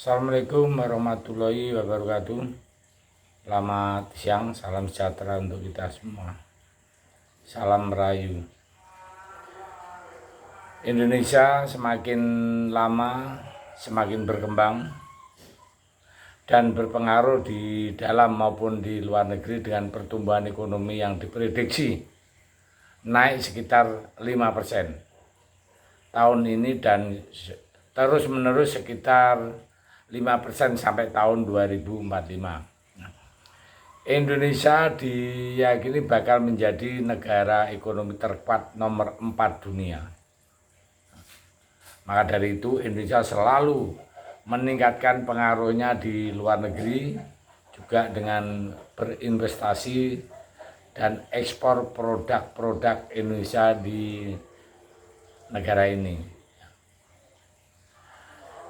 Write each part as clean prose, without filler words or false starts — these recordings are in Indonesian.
Assalamualaikum warahmatullahi wabarakatuh. Selamat siang, salam sejahtera untuk kita semua. Salam Merayu. Indonesia semakin lama semakin berkembang dan berpengaruh di dalam maupun di luar negeri dengan pertumbuhan ekonomi yang diprediksi naik sekitar 5% tahun ini dan terus menerus sekitar 5% sampai tahun 2045. Indonesia diyakini bakal menjadi negara ekonomi terkuat nomor 4 dunia. Maka dari itu Indonesia selalu meningkatkan pengaruhnya di luar negeri juga dengan berinvestasi dan ekspor produk-produk Indonesia di negara ini.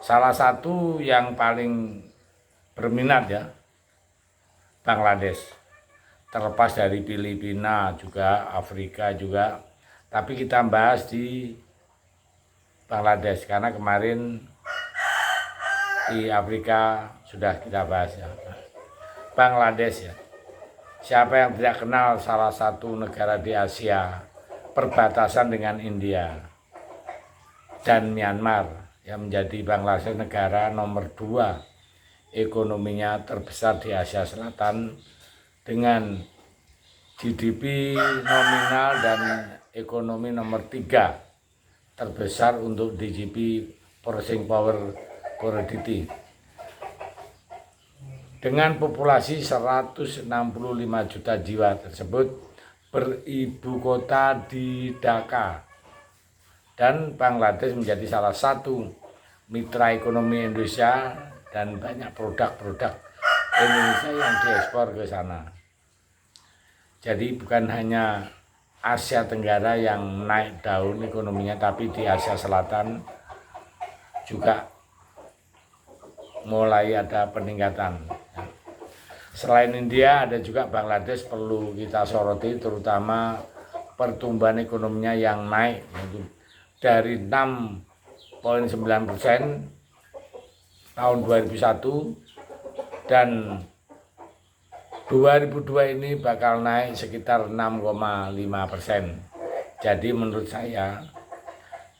Salah satu yang paling berminat ya Bangladesh, terlepas dari Filipina juga, Afrika juga, tapi kita bahas di Bangladesh karena kemarin di Afrika sudah kita bahas ya. Bangladesh ya, siapa yang tidak kenal salah satu negara di Asia perbatasan dengan India dan Myanmar yang menjadi Bangladesh negara nomor 2 ekonominya terbesar di Asia Selatan dengan GDP nominal dan ekonomi nomor 3 terbesar untuk DGP Purchasing Power Commodity dengan populasi 165 juta jiwa tersebut beribu kota di Dhaka. Dan Bangladesh menjadi salah satu mitra ekonomi Indonesia dan banyak produk-produk Indonesia yang diekspor ke sana. Jadi bukan hanya Asia Tenggara yang naik daun ekonominya, tapi di Asia Selatan juga mulai ada peningkatan. Selain India, ada juga Bangladesh perlu kita soroti, terutama pertumbuhan ekonominya yang naik dari 6,9% tahun 2001 dan 2002 ini bakal naik sekitar 6,5%. Jadi menurut saya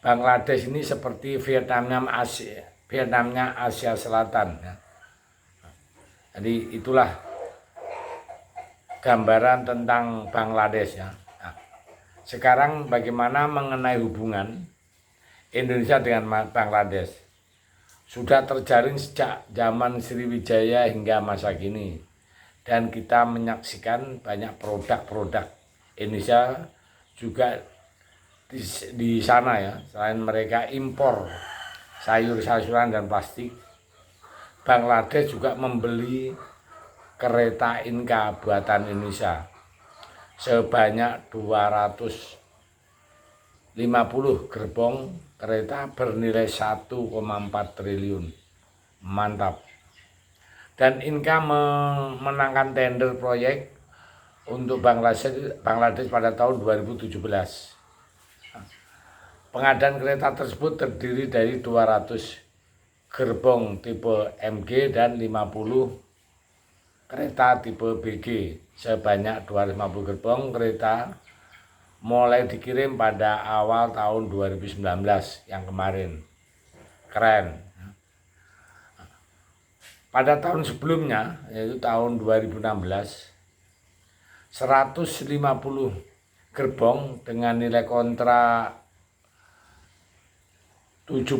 Bangladesh ini seperti Vietnamnya Asia Selatan ya. Jadi itulah gambaran tentang Bangladesh ya. Nah, sekarang bagaimana mengenai hubungan Indonesia dengan Bangladesh? Sudah terjalin sejak zaman Sriwijaya hingga masa kini. Dan kita menyaksikan banyak produk-produk Indonesia juga di sana ya. Selain mereka impor sayur-sayuran dan plastik, Bangladesh juga membeli kereta Inka buatan Indonesia sebanyak 250 gerbong kereta bernilai 1,4 triliun. Mantap. Dan Inka memenangkan tender proyek untuk Bangladesh pada tahun 2017. Pengadaan kereta tersebut terdiri dari 200 gerbong tipe MG dan 50 kereta tipe BG. Sebanyak 250 gerbong kereta mulai dikirim pada awal tahun 2019 yang kemarin. Keren. Pada tahun sebelumnya, yaitu tahun 2016, 150 gerbong dengan nilai kontrak 75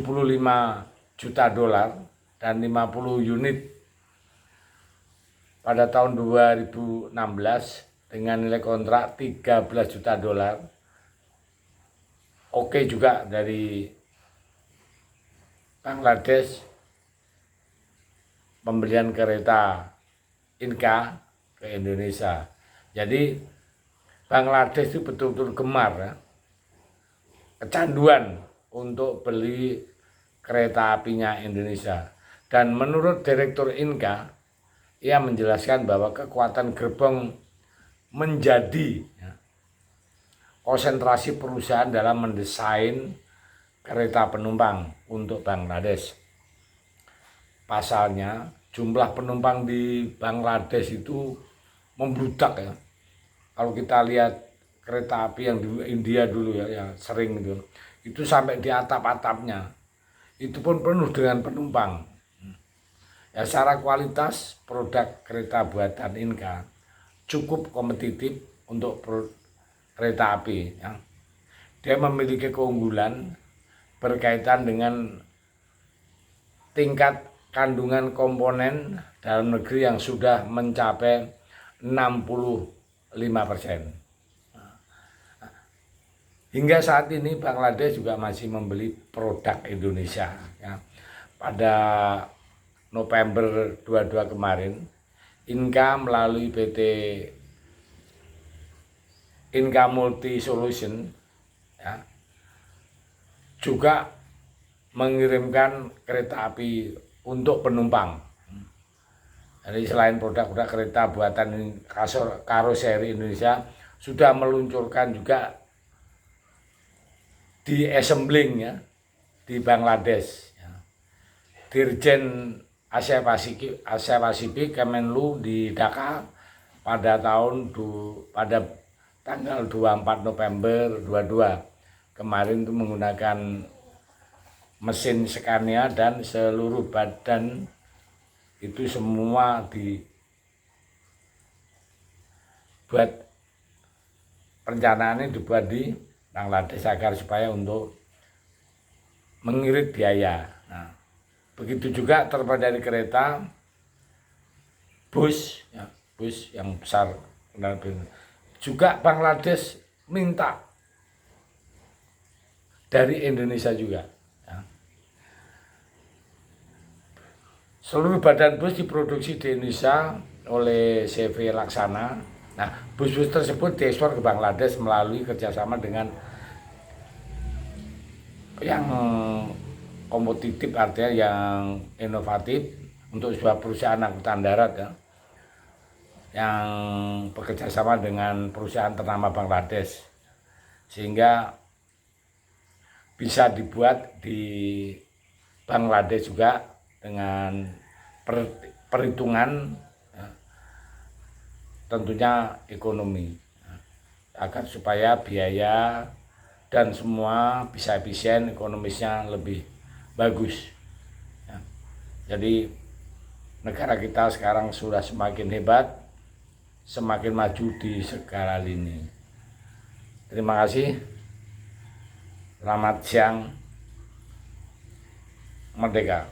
juta dolar dan 50 unit pada tahun 2016 dengan nilai kontrak 13 juta dolar. Oke juga dari Bangladesh pembelian kereta Inka ke Indonesia. Jadi Bangladesh itu betul-betul gemar ya, kecanduan untuk beli kereta apinya Indonesia. Dan menurut Direktur Inka, ia menjelaskan bahwa kekuatan gerbong menjadi konsentrasi perusahaan dalam mendesain kereta penumpang untuk Bangladesh. pasalnya jumlah penumpang di Bangladesh itu membludak ya. Kalau kita lihat kereta api yang di India dulu ya, yang sering itu sampai di atap-atapnya, itu pun penuh dengan penumpang. Ya, secara kualitas produk kereta buatan Inka cukup kompetitif untuk kereta api. Ya. Dia memiliki keunggulan berkaitan dengan tingkat kandungan komponen dalam negeri yang sudah mencapai 65%. Hingga saat ini Bangladesh juga masih membeli produk Indonesia. Ya. Pada November 22 kemarin, Inka melalui PT Inka Multi Solution ya, juga mengirimkan kereta api untuk penumpang. Jadi selain produk-produk kereta buatan karoseri Indonesia, sudah meluncurkan juga di assembling ya di Bangladesh. Ya. Dirjen Asia Pasifik Kemenlu di Dhaka pada tanggal 24 November 22 kemarin itu menggunakan mesin Scania dan seluruh badan itu semua dibuat, perencanaannya dibuat di Bangladesh agar supaya untuk mengirit biaya. Nah, begitu juga terbuat dari kereta, bus yang besar juga Bangladesh minta dari Indonesia juga. Ya. Seluruh badan bus diproduksi di Indonesia oleh CV Laksana. Nah, bus-bus tersebut diekspor ke Bangladesh melalui kerjasama dengan yang kompetitif, artinya yang inovatif untuk sebuah perusahaan angkutan darat ya, yang bekerja sama dengan perusahaan ternama Bangladesh, sehingga bisa dibuat di Bangladesh juga dengan perhitungan ya, tentunya ekonomi, agar supaya biaya dan semua bisa efisien, ekonomisnya lebih bagus. Ya. Jadi negara kita sekarang sudah semakin hebat, semakin maju di segala lini. Terima kasih. Selamat siang, Merdeka.